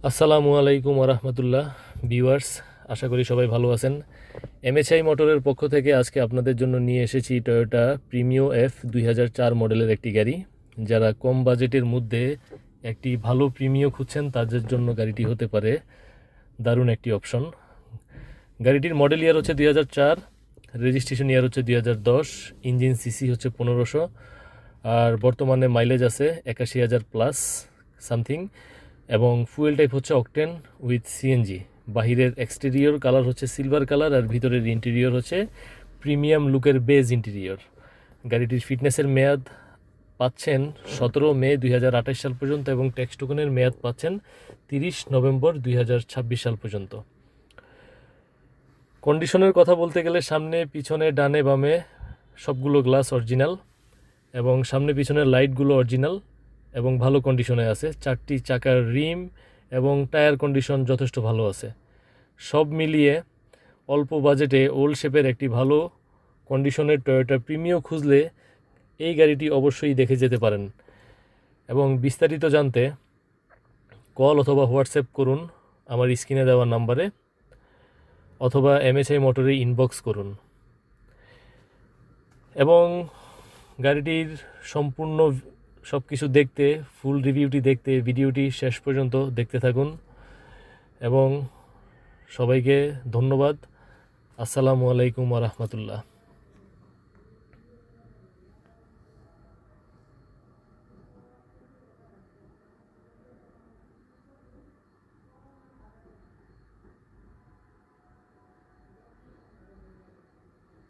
আসসালামু আলাইকুম ওরহমতুল্লাহ ভিউয়ার্স, আশা করি সবাই ভালো আছেন। এমএচআই মোটরের পক্ষ থেকে আজকে আপনাদের জন্য নিয়ে এসেছি টয়োটা প্রিমিও এফ 2004 মডেলের একটি গাড়ি। যারা কম বাজেটের মধ্যে একটি ভালো প্রিমিও খুঁজছেন তাদের জন্য গাড়িটি হতে পারে দারুণ একটি অপশন। গাড়িটির মডেল ইয়ার হচ্ছে 2004, রেজিস্ট্রেশন ইয়ার হচ্ছে 2010, ইঞ্জিন সিসি হচ্ছে 1500, আর বর্তমানে মাইলেজ আছে 81,000 প্লাস সামথিং, এবং ফুয়েল টাইপ হচ্ছে অকটেন উইথ সিএনজি। বাহিরের এক্সটেরিয়র কালার হচ্ছে সিলভার কালার, আর ভিতরের ইন্টেরিয়র হচ্ছে প্রিমিয়াম লুকের বেজ ইন্টেরিয়র। গাড়িটির ফিটনেসের মেয়াদ পাচ্ছেন 17 মে 2028 সাল পর্যন্ত, এবং ট্যাক্স টোকনের মেয়াদ পাচ্ছেন 30 নভেম্বর 2026 সাল পর্যন্ত। কন্ডিশনের কথা বলতে গেলে সামনে পিছনে ডানে বামে সবগুলো গ্লাস অরিজিনাল, এবং সামনে পিছনের লাইটগুলো অরিজিনাল এবং ভালো কন্ডিশনে আছে। 4টি চাকার রিম এবং টায়ার কন্ডিশন যথেষ্ট ভালো আছে। সব মিলিয়ে অল্প বাজেটে ওল্ড শেপের একটি ভালো কন্ডিশনের টয়োটা প্রিমিও খুঁজলে এই গাড়িটি অবশ্যই দেখে যেতে পারেন। এবং বিস্তারিত জানতে কল অথবা হোয়াটসঅ্যাপ করুন আমার স্ক্রিনে দেওয়া নাম্বারে, অথবা এমএচআই মোটরে ইনবক্স করুন। এবং গাড়িটির সম্পূর্ণ সব কিছু দেখতে, ফুল রিভিউটি দেখতে ভিডিওটি শেষ পর্যন্ত দেখতে থাকুন। এবং সবাইকে ধন্যবাদ। আসসালামু আলাইকুম ওয়া রাহমাতুল্লাহ।